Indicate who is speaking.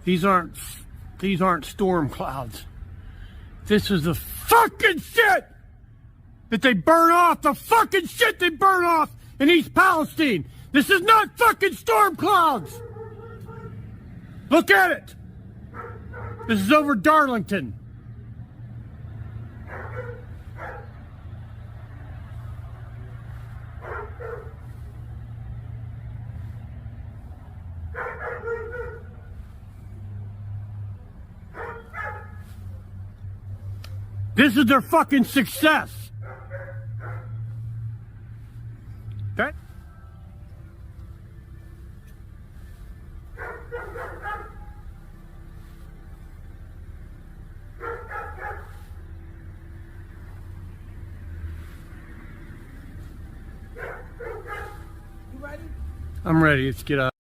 Speaker 1: These aren't storm clouds. This is the fucking shit that they burn off. The fucking shit they burn off in East Palestine. This is not fucking storm clouds. Look at it. This is over Darlington. This is their fucking success. That.
Speaker 2: You ready?
Speaker 1: I'm ready. Let's get out.